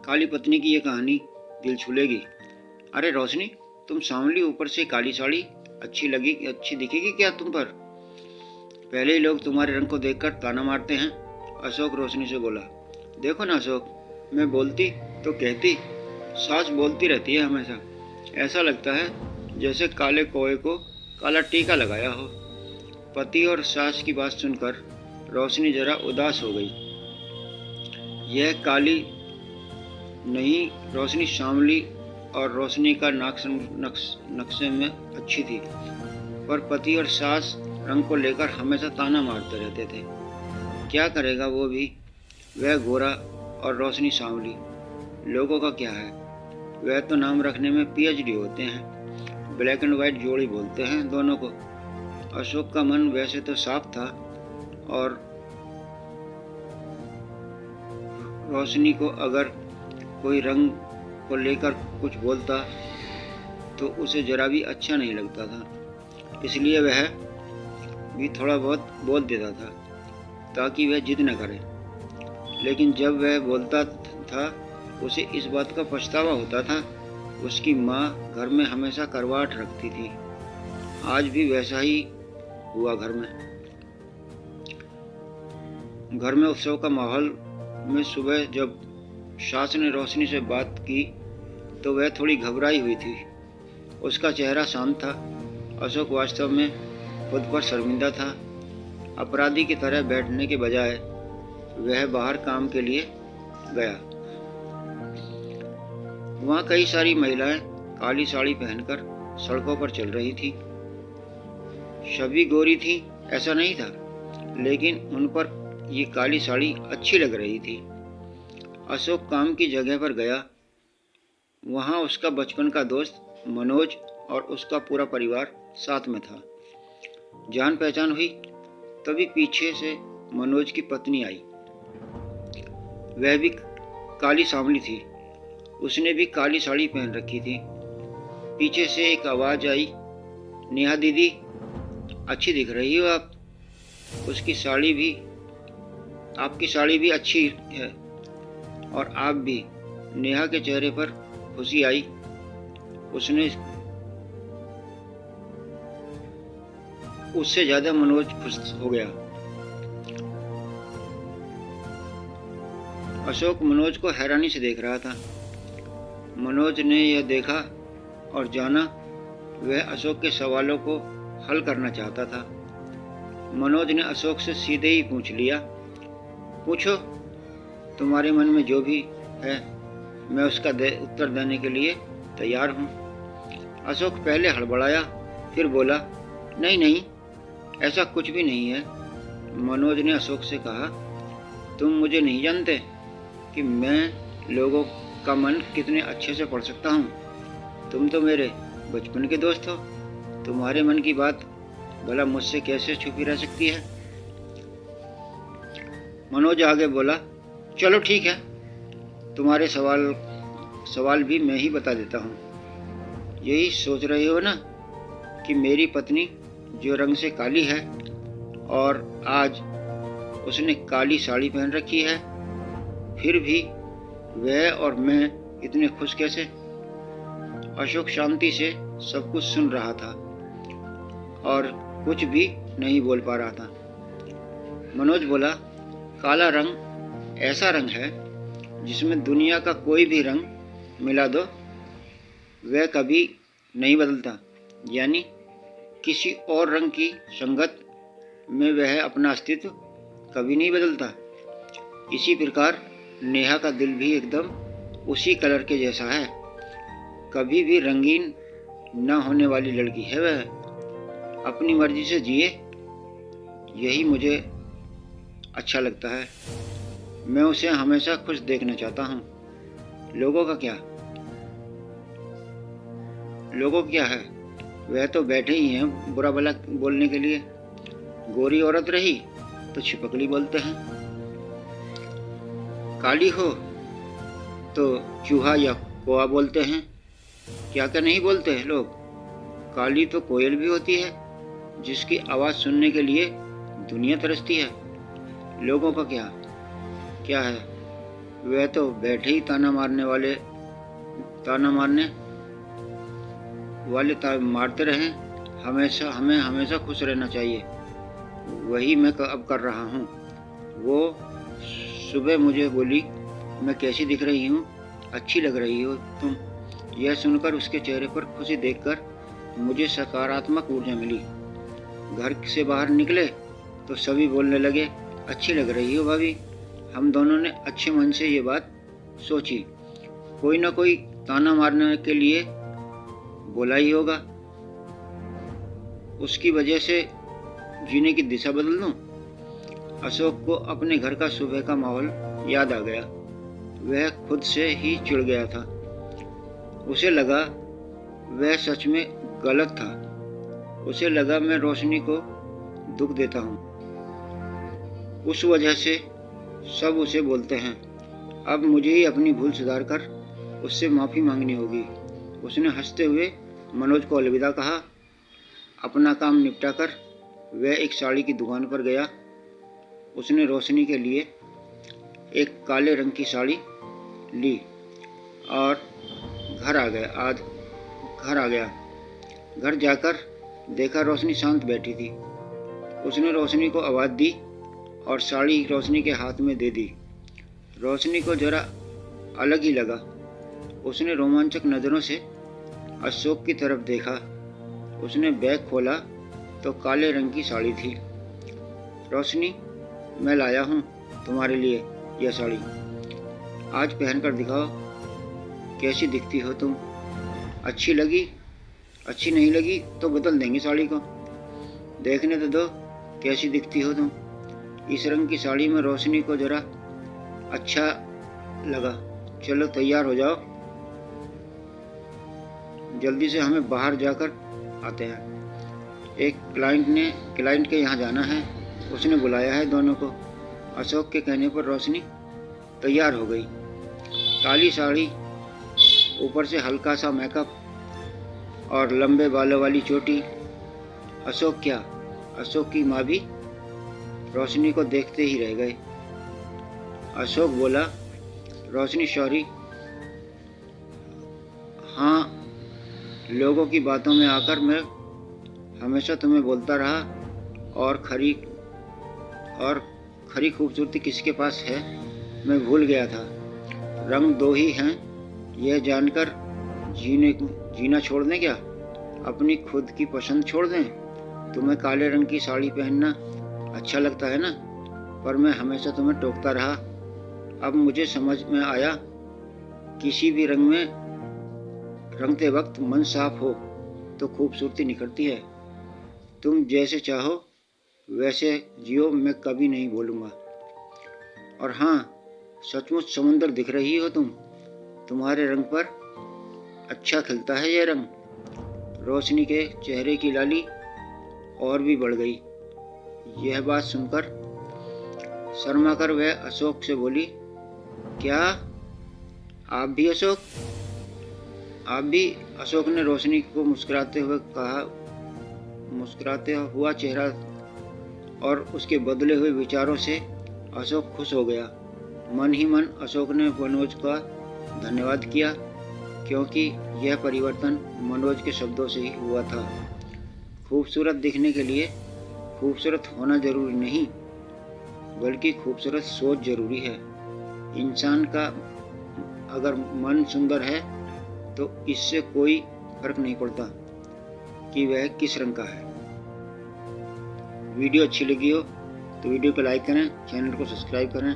काली पत्नी की ये कहानी दिल छू लेगी। अरे रोशनी, तुम सांवली, ऊपर से काली साड़ी अच्छी दिखेगी क्या तुम पर? पहले ही लोग तुम्हारे रंग को देखकर ताना मारते हैं। अशोक रोशनी से बोला। देखो ना अशोक, मैं बोलती तो कहती, सास बोलती रहती है हमेशा। ऐसा लगता है जैसे काले कोए को काला टीका लगाया हो। पति और सास की बात सुनकर रोशनी जरा उदास हो गई। यह काली नहीं, रोशनी सांवली और रोशनी का नक्शे में अच्छी थी, पर पति और सास रंग को लेकर हमेशा ताना मारते रहते थे। क्या करेगा वो भी, वह गोरा और रोशनी सांवली। लोगों का क्या है, वह तो नाम रखने में पीएचडी होते हैं। ब्लैक एंड वाइट जोड़ी बोलते हैं दोनों को। अशोक का मन वैसे तो साफ था, और रोशनी को अगर कोई रंग को लेकर कुछ बोलता तो उसे जरा भी अच्छा नहीं लगता था। इसलिए वह भी थोड़ा बहुत बोल देता था ताकि वह जिद न करे। लेकिन जब वह बोलता था उसे इस बात का पछतावा होता था। उसकी माँ घर में हमेशा करवाट रखती थी। आज भी वैसा ही हुआ। घर में उत्सव का माहौल में सुबह जब सास ने रोशनी से बात की तो वह थोड़ी घबराई हुई थी। उसका चेहरा शांत था। अशोक वास्तव में खुद पर शर्मिंदा था। अपराधी की तरह बैठने के बजाय वह बाहर काम के लिए गया। वहाँ कई सारी महिलाएं काली साड़ी पहनकर सड़कों पर चल रही थी। सभी गोरी थी ऐसा नहीं था, लेकिन उन पर ये काली साड़ी अच्छी लग रही थी। अशोक काम की जगह पर गया। वहाँ उसका बचपन का दोस्त मनोज और उसका पूरा परिवार साथ में था। जान पहचान हुई तभी पीछे से मनोज की पत्नी आई। वह भी काली सांवली थी। उसने भी काली साड़ी पहन रखी थी। पीछे से एक आवाज़ आई, नेहा दीदी, अच्छी दिख रही हो आप। आपकी साड़ी भी अच्छी है, और आप भी। नेहा के चेहरे पर खुशी आई। उससे ज्यादा मनोज खुश हो गया। अशोक मनोज को हैरानी से देख रहा था। मनोज ने यह देखा और जाना वह अशोक के सवालों को हल करना चाहता था। मनोज ने अशोक से सीधे ही पूछ लिया, पूछो, तुम्हारे मन में जो भी है मैं उसका उत्तर देने के लिए तैयार हूँ। अशोक पहले हड़बड़ाया, फिर बोला, नहीं नहीं, ऐसा कुछ भी नहीं है। मनोज ने अशोक से कहा, तुम मुझे नहीं जानते कि मैं लोगों का मन कितने अच्छे से पढ़ सकता हूँ। तुम तो मेरे बचपन के दोस्त हो। तुम्हारे मन की बात भला मुझसे कैसे छुपी रह सकती है? मनोज आगे बोला, चलो ठीक है, तुम्हारे सवाल भी मैं ही बता देता हूँ। यही सोच रहे हो ना कि मेरी पत्नी जो रंग से काली है और आज उसने काली साड़ी पहन रखी है, फिर भी वह और मैं इतने खुश कैसे? अशोक शांति से सब कुछ सुन रहा था और कुछ भी नहीं बोल पा रहा था। मनोज बोला, काला रंग ऐसा रंग है जिसमें दुनिया का कोई भी रंग मिला दो वह कभी नहीं बदलता। यानी किसी और रंग की संगत में वह अपना अस्तित्व कभी नहीं बदलता। इसी प्रकार नेहा का दिल भी एकदम उसी कलर के जैसा है। कभी भी रंगीन न होने वाली लड़की है वह। अपनी मर्जी से जिए, यही मुझे अच्छा लगता है। मैं उसे हमेशा खुश देखना चाहता हूँ। लोगों का क्या है, वह तो बैठे ही हैं बुरा भला बोलने के लिए। गोरी औरत रही तो छिपकली बोलते हैं, काली हो तो चूहा या कौवा बोलते हैं। क्या क्या नहीं बोलते हैं लोग। काली तो कोयल भी होती है जिसकी आवाज़ सुनने के लिए दुनिया तरसती है। लोगों का क्या है, वह तो बैठे ही ताना मारने वाले मारते रहें। हमें हमेशा खुश रहना चाहिए। वही मैं अब कर रहा हूँ। वो सुबह मुझे बोली, मैं कैसी दिख रही हूँ, अच्छी लग रही हो तुम। यह सुनकर उसके चेहरे पर खुशी देखकर मुझे सकारात्मक ऊर्जा मिली। घर से बाहर निकले तो सभी बोलने लगे, अच्छी लग रही हो भाभी। हम दोनों ने अच्छे मन से ये बात सोची। कोई ना कोई ताना मारने के लिए बोला ही होगा, उसकी वजह से जीने की दिशा बदल दूं। अशोक को अपने घर का सुबह का माहौल याद आ गया। वह खुद से ही चिढ़ गया था। उसे लगा वह सच में गलत था। उसे लगा मैं रोशनी को दुख देता हूँ, उस वजह से सब उसे बोलते हैं। अब मुझे ही अपनी भूल सुधार कर उससे माफ़ी मांगनी होगी। उसने हंसते हुए मनोज को अलविदा कहा। अपना काम निपटा कर वह एक साड़ी की दुकान पर गया। उसने रोशनी के लिए एक काले रंग की साड़ी ली और घर आ गया। घर जाकर देखा रोशनी शांत बैठी थी। उसने रोशनी को आवाज़ दी और साड़ी रोशनी के हाथ में दे दी। रोशनी को जरा अलग ही लगा। उसने रोमांचक नज़रों से अशोक की तरफ देखा। उसने बैग खोला तो काले रंग की साड़ी थी। रोशनी, मैं लाया हूँ तुम्हारे लिए यह साड़ी, आज पहनकर दिखाओ कैसी दिखती हो तुम। अच्छी लगी? अच्छी नहीं लगी तो बदल देंगे साड़ी को। देखने तो दो कैसी दिखती हो तुम। इस रंग की साड़ी में रोशनी को जरा अच्छा लगा। चलो तैयार हो जाओ, जल्दी से हमें बाहर जाकर आते हैं। एक क्लाइंट के यहाँ जाना है, उसने बुलाया है दोनों को। अशोक के कहने पर रोशनी तैयार हो गई। काली साड़ी, ऊपर से हल्का सा मेकअप और लंबे बालों वाली चोटी। अशोक क्या, अशोक की माँ भी रोशनी को देखते ही रह गए। अशोक बोला, रोशनी सॉरी, हाँ, लोगों की बातों में आकर मैं हमेशा तुम्हें बोलता रहा और खरी खूबसूरती किसके पास है मैं भूल गया था। रंग दो ही हैं, यह जानकर जीना छोड़ दें क्या? अपनी खुद की पसंद छोड़ दें? तुम्हें काले रंग की साड़ी पहनना अच्छा लगता है ना, पर मैं हमेशा तुम्हें टोकता रहा। अब मुझे समझ में आया, किसी भी रंग में रंगते वक्त मन साफ हो तो खूबसूरती निखरती है। तुम जैसे चाहो वैसे जियो, मैं कभी नहीं बोलूँगा। और हाँ, सचमुच समुंदर दिख रही हो तुम। तुम्हारे रंग पर अच्छा खिलता है यह रंग। रोशनी के चेहरे की लाली और भी बढ़ गई। यह बात सुनकर शर्मा कर वह अशोक से बोली, क्या आप भी अशोक? आप भी? अशोक ने रोशनी को मुस्कुराते हुआ चेहरा और उसके बदले हुए विचारों से अशोक खुश हो गया। मन ही मन अशोक ने मनोज का धन्यवाद किया, क्योंकि यह परिवर्तन मनोज के शब्दों से ही हुआ था। खूबसूरत दिखने के लिए खूबसूरत होना जरूरी नहीं, बल्कि खूबसूरत सोच जरूरी है। इंसान का अगर मन सुंदर है तो इससे कोई फर्क नहीं पड़ता कि वह किस रंग का है। वीडियो अच्छी लगी हो तो वीडियो को लाइक करें, चैनल को सब्सक्राइब करें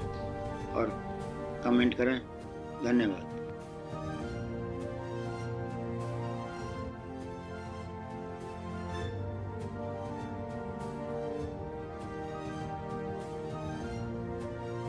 और कमेंट करें। धन्यवाद।